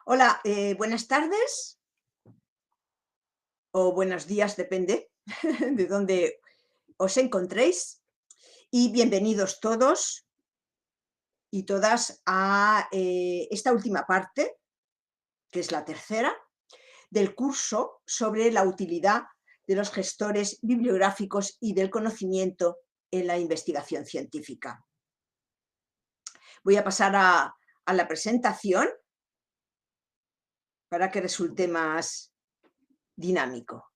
Hola, buenas tardes o buenos días, depende de dónde os encontréis. Y bienvenidos todos y todas a esta última parte, que es la tercera, del curso sobre la utilidad de los gestores bibliográficos y del conocimiento en la investigación científica. Voy a pasar a la presentación para que resulte más dinámico.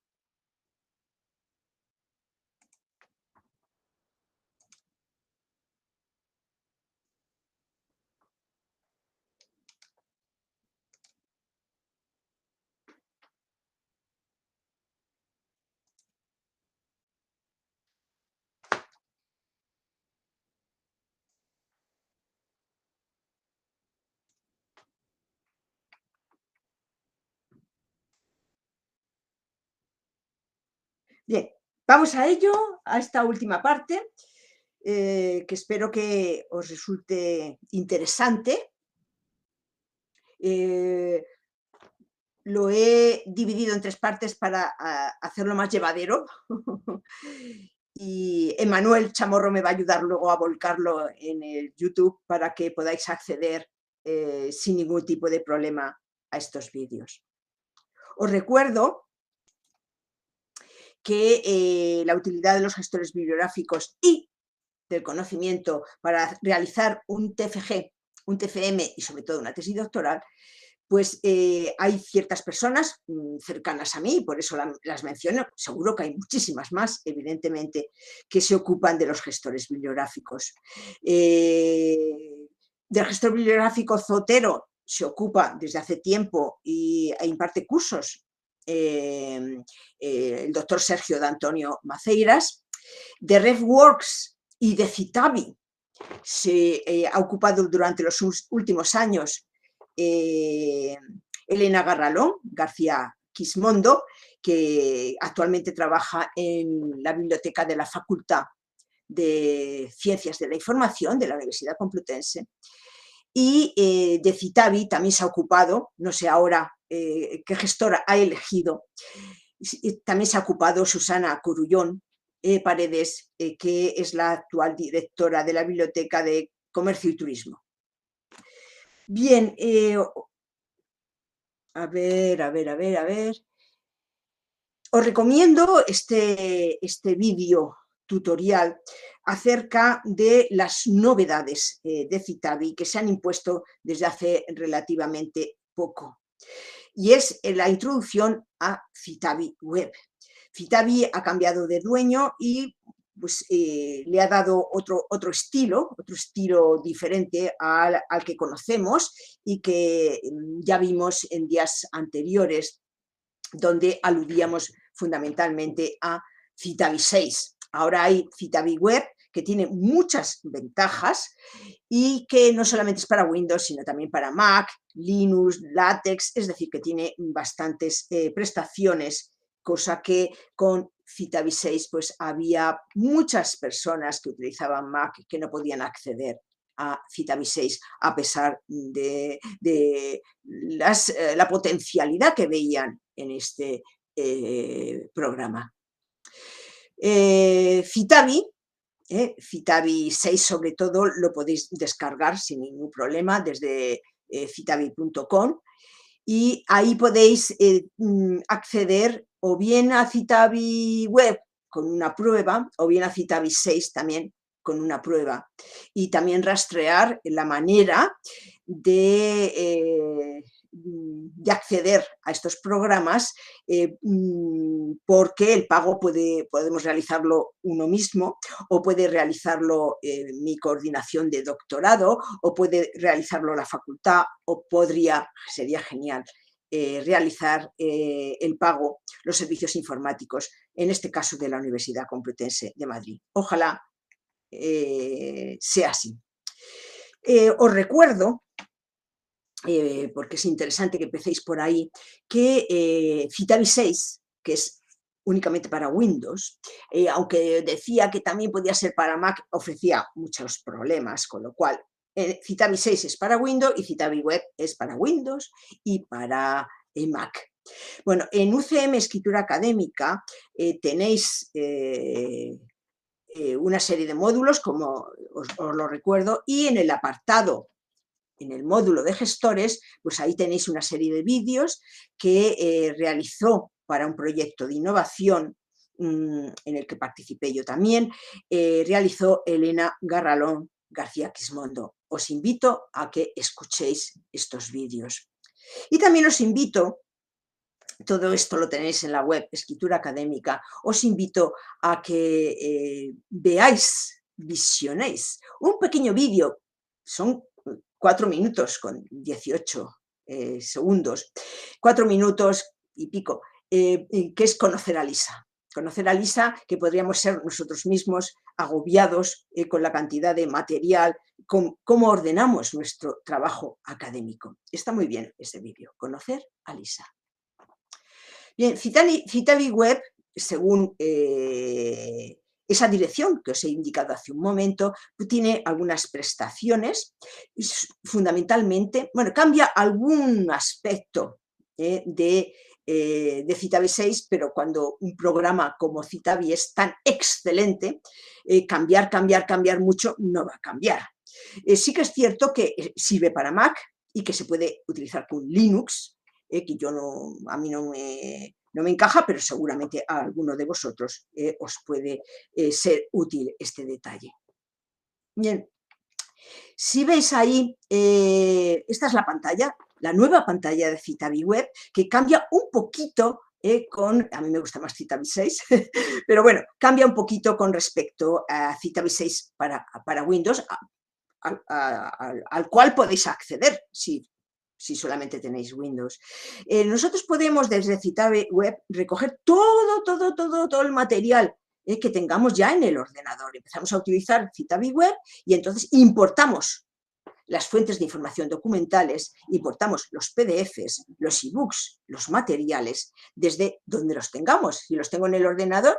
Bien, vamos a ello, a esta última parte, que espero que os resulte interesante. Eh, lo he dividido en tres partes para hacerlo más llevadero. Y Emanuel Chamorro me va a ayudar luego a volcarlo en el YouTube para que podáis acceder sin ningún tipo de problema a estos vídeos. Os recuerdo que la utilidad de los gestores bibliográficos y del conocimiento para realizar un TFG, un TFM y sobre todo una tesis doctoral, pues hay ciertas personas cercanas a mí, por eso las menciono, seguro que hay muchísimas más, evidentemente, que se ocupan de los gestores bibliográficos. Del gestor bibliográfico Zotero se ocupa desde hace tiempo e imparte cursos el doctor Sergio de Antonio Maceiras. De RefWorks y de Citavi se ha ocupado durante los últimos años Elena García Quismondo, que actualmente trabaja en la biblioteca de la Facultad de Ciencias de la Información de la Universidad Complutense. Y de Citavi también se ha ocupado, no sé ahora qué gestora ha elegido, también se ha ocupado Susana Curullón Paredes, que es la actual directora de la Biblioteca de Comercio y Turismo. Bien, a ver. Os recomiendo este vídeo tutorial acerca de las novedades de Citavi que se han impuesto desde hace relativamente poco. Y es la introducción a Citavi Web. Citavi ha cambiado de dueño y pues, le ha dado otro estilo diferente al que conocemos y que ya vimos en días anteriores, donde aludíamos fundamentalmente a Citavi 6. Ahora hay Citavi Web, que tiene muchas ventajas y que no solamente es para Windows, sino también para Mac, Linux, LaTeX, es decir, que tiene bastantes prestaciones, cosa que con Citavi 6 pues había muchas personas que utilizaban Mac que no podían acceder a Citavi 6 a pesar de la potencialidad que veían en este programa. Citavi, Citavi 6 sobre todo lo podéis descargar sin ningún problema desde citavi.com y ahí podéis acceder o bien a Citavi Web con una prueba o bien a Citavi 6 también con una prueba y también rastrear la manera de acceder a estos programas porque el pago podemos realizarlo uno mismo o puede realizarlo mi coordinación de doctorado o puede realizarlo la facultad o sería genial, realizar el pago, los servicios informáticos, en este caso de la Universidad Complutense de Madrid. Ojalá sea así. Os recuerdo, porque es interesante que empecéis por ahí, que Citavi 6, que es únicamente para Windows, aunque decía que también podía ser para Mac, ofrecía muchos problemas, con lo cual Citavi 6 es para Windows y Citavi Web es para Windows y para Mac. Bueno, en UCM Escritura Académica tenéis una serie de módulos, como os lo recuerdo, y en el apartado, en el módulo de gestores, pues ahí tenéis una serie de vídeos que realizó para un proyecto de innovación en el que participé yo también, realizó Elena Garralón García Quismondo. Os invito a que escuchéis estos vídeos. Y también os invito, todo esto lo tenéis en la web Escritura Académica, os invito a que veáis, visionéis un pequeño vídeo, son 4 minutos con 18 segundos, 4 minutos y pico, que es conocer a Lisa. Conocer a Lisa, que podríamos ser nosotros mismos agobiados con la cantidad de material, cómo ordenamos nuestro trabajo académico. Está muy bien este vídeo, conocer a Lisa. Bien, Citavi Web, según esa dirección que os he indicado hace un momento, tiene algunas prestaciones, fundamentalmente, cambia algún aspecto de Citavi 6, pero cuando un programa como Citavi es tan excelente, cambiar mucho no va a cambiar. Sí que es cierto que sirve para Mac y que se puede utilizar con Linux, que a mí no me encaja, pero seguramente a alguno de vosotros os puede ser útil este detalle. Bien, si veis ahí, esta es la pantalla, la nueva pantalla de Citavi Web, que cambia un poquito a mí me gusta más Citavi 6, pero bueno, cambia un poquito con respecto a Citavi 6 para Windows, al cual podéis acceder si solamente tenéis Windows. Nosotros podemos desde Citavi Web recoger todo el material que tengamos ya en el ordenador. Empezamos a utilizar Citavi Web y entonces importamos las fuentes de información documentales, importamos los PDFs, los ebooks, los materiales, desde donde los tengamos. Si los tengo en el ordenador,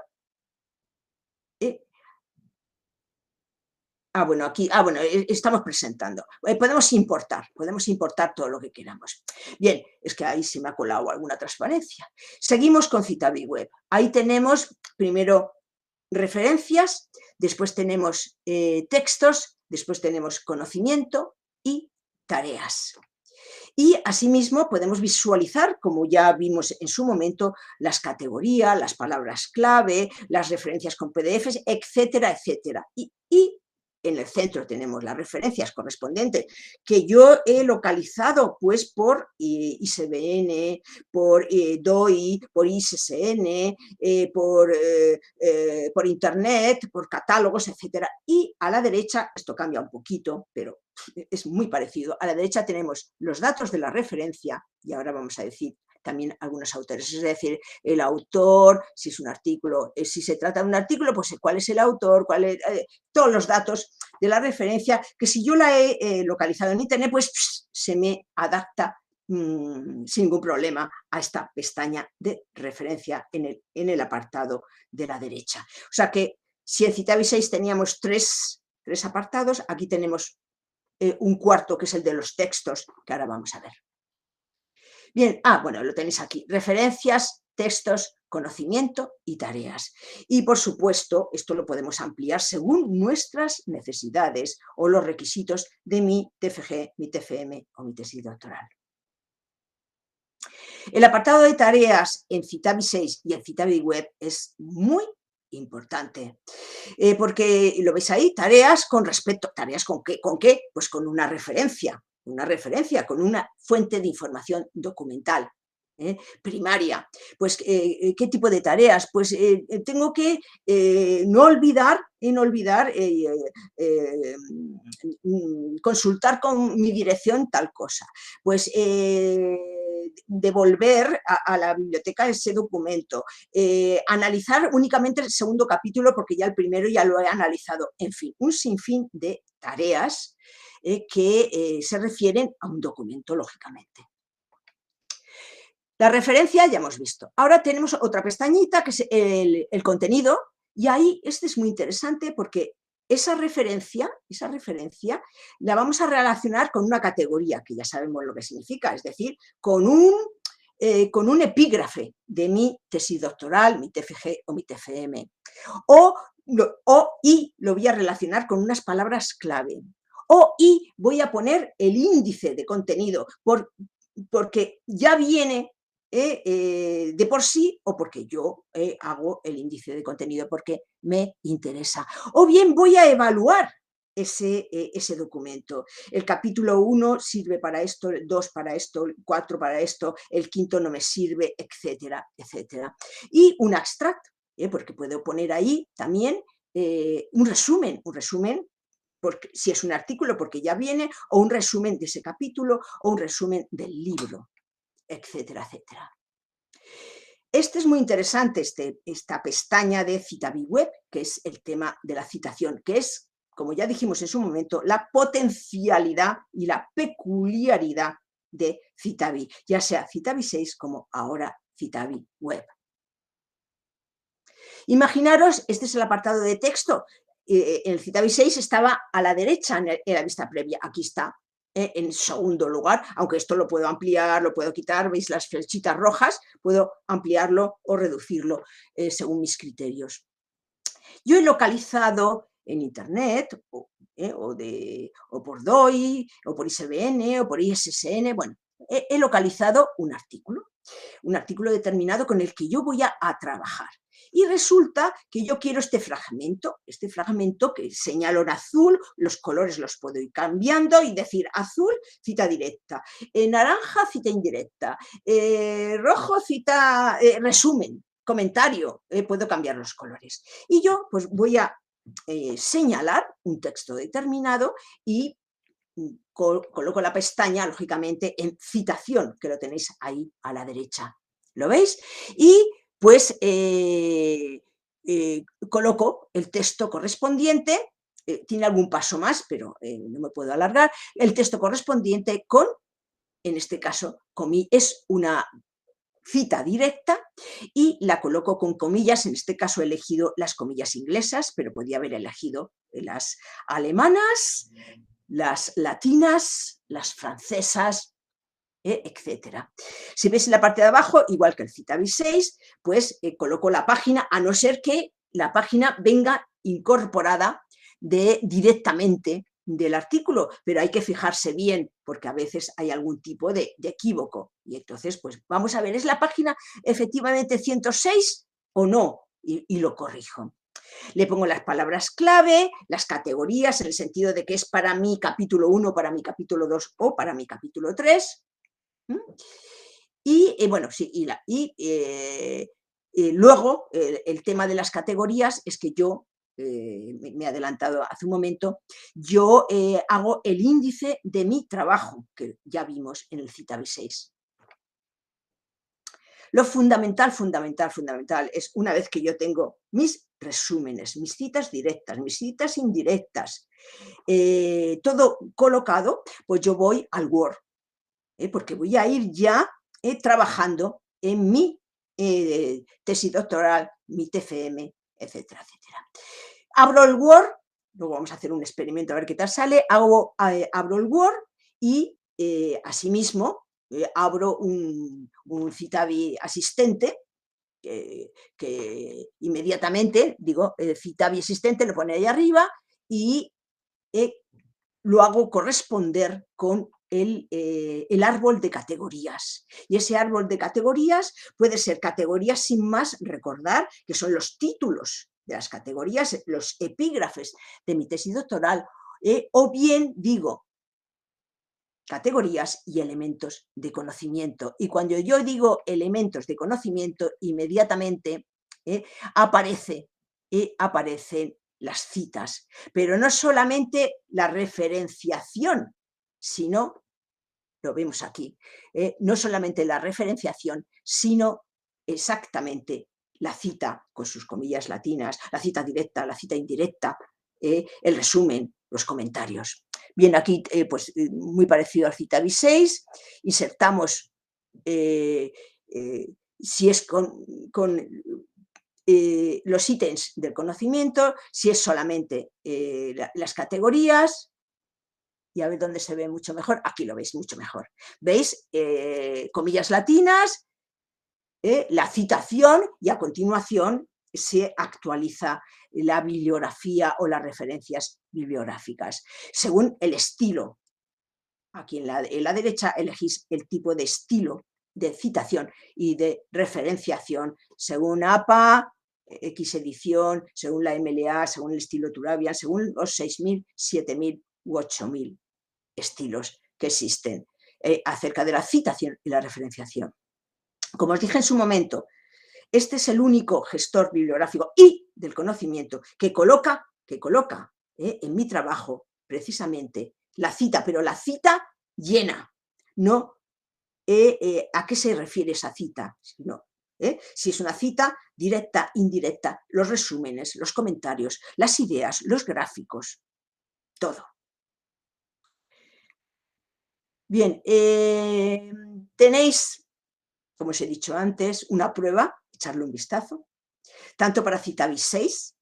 estamos presentando. Podemos importar todo lo que queramos. Bien, es que ahí se me ha colado alguna transparencia. Seguimos con Citavi Web. Ahí tenemos primero referencias, después tenemos textos, después tenemos conocimiento y tareas. Y asimismo podemos visualizar, como ya vimos en su momento, las categorías, las palabras clave, las referencias con PDFs, etcétera, etcétera. Y en el centro tenemos las referencias correspondientes que yo he localizado pues por ISBN, por DOI, por ISSN, por internet, por catálogos, etcétera. Y a la derecha, esto cambia un poquito, pero es muy parecido. A la derecha tenemos los datos de la referencia y ahora vamos a decir también algunos autores, es decir, el autor, si es un artículo, si se trata de un artículo, pues cuál es el autor, todos los datos de la referencia, que si yo la he localizado en internet, pues se me adapta sin ningún problema a esta pestaña de referencia en el apartado de la derecha. O sea que si en Citavi 6 teníamos tres apartados, aquí tenemos un cuarto, que es el de los textos, que ahora vamos a ver. Bien, lo tenéis aquí, referencias, textos, conocimiento y tareas. Y por supuesto, esto lo podemos ampliar según nuestras necesidades o los requisitos de mi TFG, mi TFM o mi tesis doctoral. El apartado de tareas en Citavi 6 y en Citavi Web es muy importante, porque lo veis ahí, tareas con qué, pues con una referencia, con una fuente de información documental primaria. Pues, ¿qué tipo de tareas? Pues tengo que no olvidar consultar con mi dirección tal cosa. Pues devolver a la biblioteca ese documento, analizar únicamente el segundo capítulo porque ya el primero ya lo he analizado, en fin, un sinfín de tareas que se refieren a un documento, lógicamente. La referencia ya hemos visto. Ahora tenemos otra pestañita que es el contenido y ahí este es muy interesante porque esa referencia la vamos a relacionar con una categoría, que ya sabemos lo que significa, es decir, con un epígrafe de mi tesis doctoral, mi TFG o mi TFM. Y lo voy a relacionar con unas palabras clave. Y voy a poner el índice de contenido, porque ya viene de por sí, o porque yo hago el índice de contenido porque me interesa. O bien voy a evaluar ese documento. El capítulo 1 sirve para esto, el 2 para esto, el 4 para esto, el quinto no me sirve, etcétera, etcétera. Y un abstract, porque puedo poner ahí también un resumen, porque, si es un artículo porque ya viene, o un resumen de ese capítulo, o un resumen del libro, etcétera, etcétera. Este es muy interesante, esta pestaña de Citavi Web, que es el tema de la citación, que es, como ya dijimos en su momento, la potencialidad y la peculiaridad de Citavi, ya sea Citavi 6 como ahora Citavi Web. Imaginaros, este es el apartado de texto. El Citavi 6 estaba a la derecha en la vista previa, aquí está en segundo lugar, aunque esto lo puedo ampliar, lo puedo quitar, veis las flechitas rojas, puedo ampliarlo o reducirlo según mis criterios. Yo he localizado en internet, o por DOI, o por ISBN, o por ISSN, bueno, he localizado un artículo determinado con el que yo voy a trabajar. Y resulta que yo quiero este fragmento que señalo en azul, los colores los puedo ir cambiando y decir azul, cita directa, naranja, cita indirecta, rojo, cita resumen, comentario, puedo cambiar los colores. Y yo pues voy a señalar un texto determinado y coloco la pestaña, lógicamente, en citación, que lo tenéis ahí a la derecha. ¿Lo veis? Y pues coloco el texto correspondiente, tiene algún paso más, pero no me puedo alargar, el texto correspondiente con, en este caso, es una cita directa y la coloco con comillas, en este caso he elegido las comillas inglesas, pero podía haber elegido las alemanas, las latinas, las francesas, etcétera. Si veis en la parte de abajo, igual que el Citavi 6, pues coloco la página, a no ser que la página venga incorporada directamente del artículo, pero hay que fijarse bien porque a veces hay algún tipo de equívoco. Y entonces, pues vamos a ver, ¿es la página efectivamente 106 o no? Y lo corrijo. Le pongo las palabras clave, las categorías, en el sentido de que es para mi capítulo 1, para mi capítulo 2 o para mi capítulo 3. Y bueno, sí, luego el tema de las categorías es que yo, me he adelantado hace un momento, yo hago el índice de mi trabajo, que ya vimos en el Citavi 6. Lo fundamental es, una vez que yo tengo mis resúmenes, mis citas directas, mis citas indirectas, todo colocado, pues yo voy al Word, porque voy a ir ya trabajando en mi tesis doctoral, mi TFM, etcétera, etcétera. Abro el Word, luego vamos a hacer un experimento a ver qué tal sale, abro el Word y asimismo abro un Citavi asistente, que inmediatamente digo Citavi asistente, lo pone ahí arriba y lo hago corresponder con el árbol de categorías. Y ese árbol de categorías puede ser categorías sin más, recordar que son los títulos de las categorías, los epígrafes de mi tesis doctoral, o bien digo categorías y elementos de conocimiento. Y cuando yo digo elementos de conocimiento, inmediatamente aparecen las citas, pero no solamente la referenciación, sino, lo vemos aquí, no solamente la referenciación, sino exactamente la cita con sus comillas latinas, la cita directa, la cita indirecta, el resumen, los comentarios. Bien, aquí pues muy parecido al Citavi 6, insertamos, si es con los ítems del conocimiento, si es solamente las categorías, y a ver dónde se ve mucho mejor, aquí lo veis mucho mejor. ¿Veis? Comillas latinas, la citación, y a continuación se actualiza la bibliografía o las referencias bibliográficas, según el estilo. Aquí en la derecha elegís el tipo de estilo de citación y de referenciación, según APA, X edición, según la MLA, según el estilo Turabian, según los 6.000, 7.000 u 8.000 estilos que existen acerca de la citación y la referenciación. Como os dije en su momento, este es el único gestor bibliográfico y del conocimiento que coloca en mi trabajo precisamente la cita, pero la cita llena, no a qué se refiere esa cita, sino si es una cita directa, indirecta, los resúmenes, los comentarios, las ideas, los gráficos, todo. Bien, tenéis, como os he dicho antes, una prueba, echarle un vistazo, tanto para Citavi 6,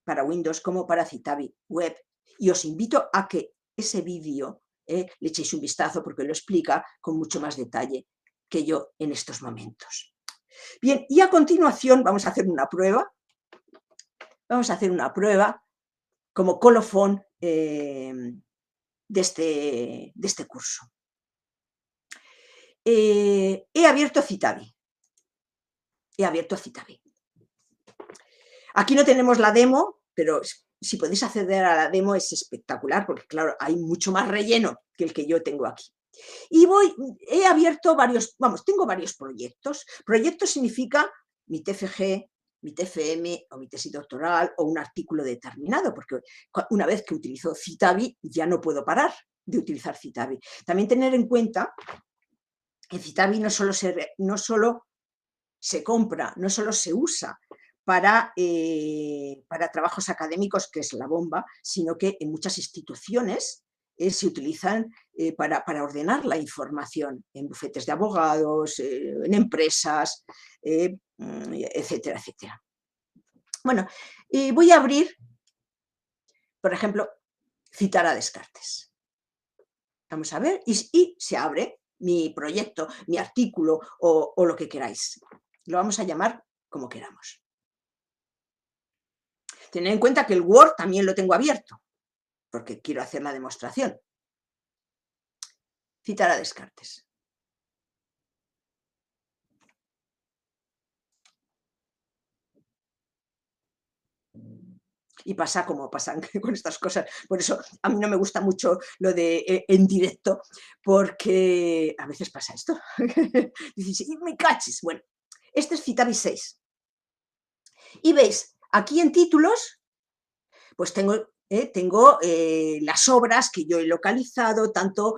para Windows, como para Citavi Web. Y os invito a que ese vídeo le echéis un vistazo porque lo explica con mucho más detalle que yo en estos momentos. Bien, y a continuación vamos a hacer una prueba. Vamos a hacer una prueba como colofón de este curso. He abierto Citavi. Aquí no tenemos la demo, pero si podéis acceder a la demo es espectacular, porque claro, hay mucho más relleno que el que yo tengo aquí. Y he abierto tengo varios proyectos. Proyecto significa mi TFG, mi TFM o mi tesis doctoral o un artículo determinado, porque una vez que utilizo Citavi ya no puedo parar de utilizar Citavi. También tener en cuenta que Citavi no solo se compra, no solo se usa para trabajos académicos, que es la bomba, sino que en muchas instituciones se utilizan para ordenar la información, en bufetes de abogados, en empresas, etcétera, etcétera. Bueno, voy a abrir, por ejemplo, citar a Descartes. Vamos a ver, y se abre mi proyecto, mi artículo o lo que queráis. Lo vamos a llamar como queramos. Tened en cuenta que el Word también lo tengo abierto, porque quiero hacer la demostración. Citar a Descartes. Y pasa como pasan con estas cosas. Por eso a mí no me gusta mucho lo de en directo, porque a veces pasa esto. Dices, me cachis. Bueno, este es Citavi 6. Y veis, aquí en títulos, pues tengo las obras que yo he localizado, tanto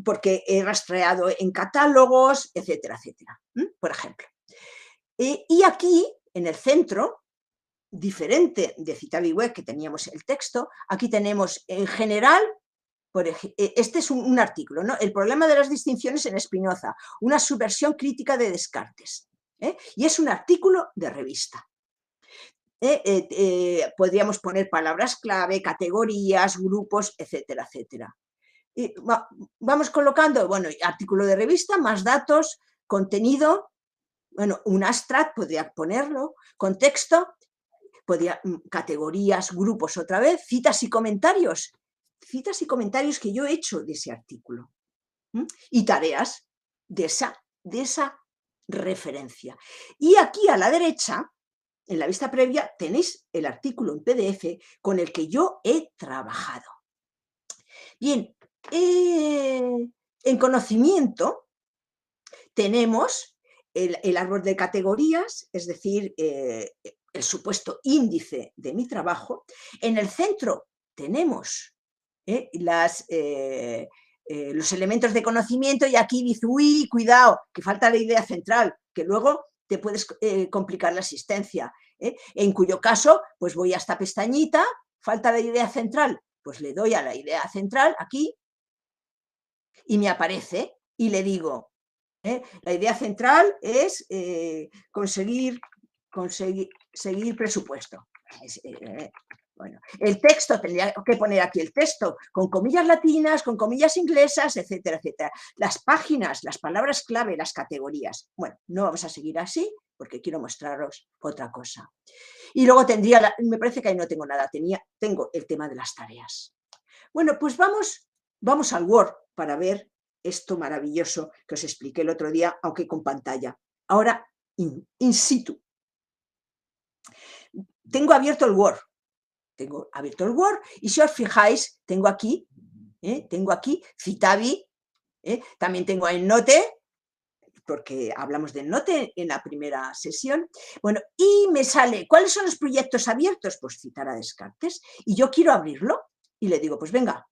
porque he rastreado en catálogos, etcétera, etcétera, por ejemplo. Y aquí, en el centro, diferente de Citavi Web, que teníamos el texto, aquí tenemos en general, este es un artículo, ¿no? El problema de las distinciones en Spinoza, una subversión crítica de Descartes. Y es un artículo de revista. Podríamos poner palabras clave, categorías, grupos, etcétera, etcétera. Vamos colocando, bueno, artículo de revista, más datos, contenido, bueno, un abstract podría ponerlo, contexto, categorías, grupos otra vez, citas y comentarios que yo he hecho de ese artículo, y tareas de esa referencia. Y aquí a la derecha, en la vista previa, tenéis el artículo en PDF con el que yo he trabajado. Bien, en conocimiento tenemos el árbol de categorías, es decir, el supuesto índice de mi trabajo. En el centro tenemos los elementos de conocimiento, y aquí dice, uy, cuidado, que falta la idea central, que luego te puedes complicar la asistencia, en cuyo caso, pues voy a esta pestañita, falta la idea central, pues le doy a la idea central aquí y me aparece y le digo, La idea central es conseguir presupuesto. Bueno, el texto, tendría que poner aquí el texto con comillas latinas, con comillas inglesas, etcétera, etcétera. Las páginas, las palabras clave, las categorías. Bueno, no vamos a seguir así porque quiero mostraros otra cosa. Y luego tendría, me parece que ahí no tengo nada, tengo el tema de las tareas. Bueno, pues vamos al Word para ver esto maravilloso que os expliqué el otro día, aunque con pantalla. Ahora, in situ. Tengo abierto el Word. Y si os fijáis, tengo aquí Citavi, también tengo EndNote, porque hablamos de EndNote en la primera sesión. Bueno, y me sale, ¿cuáles son los proyectos abiertos? Pues citar a Descartes. Y yo quiero abrirlo y le digo, pues venga.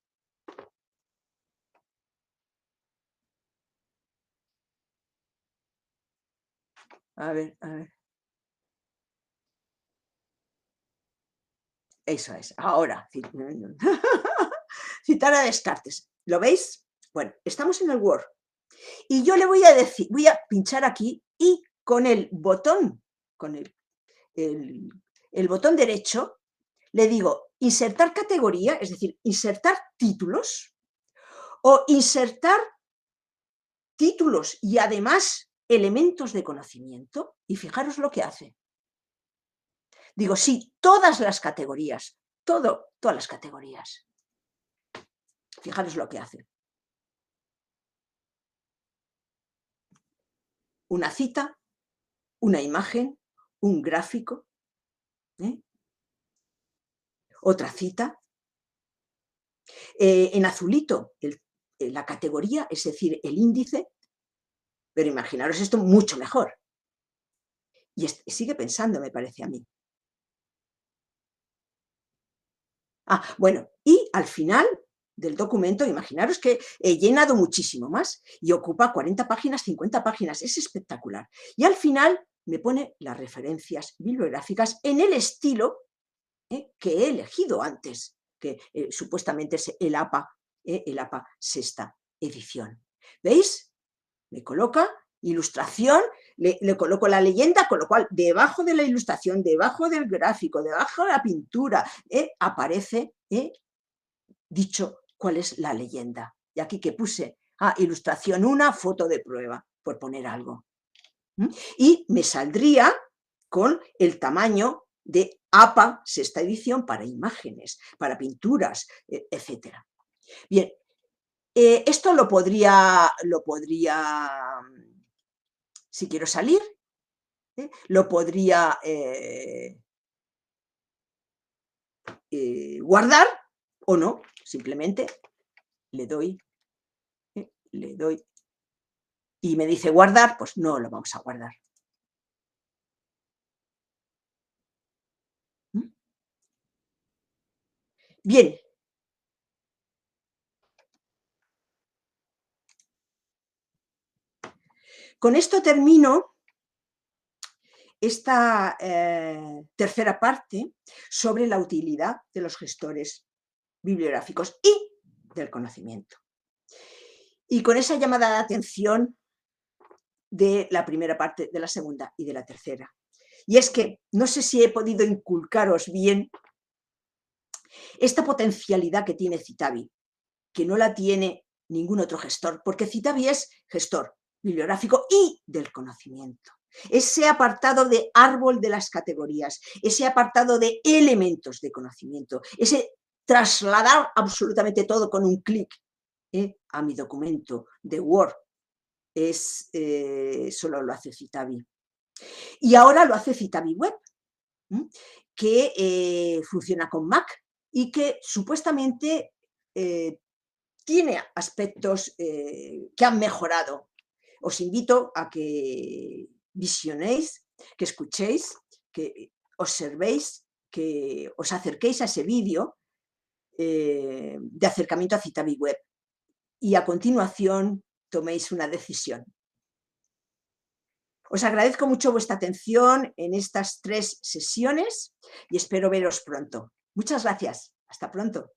A ver. Eso es, ahora. Citar a Descartes. ¿Lo veis? Bueno, estamos en el Word. Y yo le voy a decir, voy a pinchar aquí y con el botón, con el botón derecho, le digo insertar categoría, es decir, insertar títulos o insertar títulos y además elementos de conocimiento. Y fijaros lo que hace. Digo, sí, todas las categorías, todas las categorías. Fijaros lo que hace. Una cita, una imagen, un gráfico, otra cita. En azulito, la categoría, es decir, el índice, pero imaginaros esto mucho mejor. Y sigue pensando, me parece a mí. Bueno, y al final del documento, imaginaros que he llenado muchísimo más y ocupa 40 páginas, 50 páginas, es espectacular. Y al final me pone las referencias bibliográficas en el estilo que he elegido antes, que supuestamente es el APA sexta edición. ¿Veis? Me coloca ilustración, le coloco la leyenda, con lo cual debajo de la ilustración, debajo del gráfico, debajo de la pintura, aparece dicho cuál es la leyenda. Y aquí que puse, ilustración 1, foto de prueba, por poner algo. Y me saldría con el tamaño de APA sexta edición para imágenes, para pinturas, etc. Bien, esto lo podría, si quiero salir, lo podría guardar o no, simplemente le doy y me dice guardar, pues no lo vamos a guardar. Bien. Con esto termino esta tercera parte sobre la utilidad de los gestores bibliográficos y del conocimiento. Y con esa llamada de atención de la primera parte, de la segunda y de la tercera. Y es que no sé si he podido inculcaros bien esta potencialidad que tiene Citavi, que no la tiene ningún otro gestor, porque Citavi es gestor bibliográfico y del conocimiento. Ese apartado de árbol de las categorías, ese apartado de elementos de conocimiento, ese trasladar absolutamente todo con un clic a mi documento de Word, solo lo hace Citavi. Y ahora lo hace Citavi Web, que funciona con Mac y que supuestamente tiene aspectos que han mejorado. Os invito a que visionéis, que escuchéis, que observéis, que os acerquéis a ese vídeo de acercamiento a Citavi Web y a continuación toméis una decisión. Os agradezco mucho vuestra atención en estas 3 sesiones y espero veros pronto. Muchas gracias. Hasta pronto.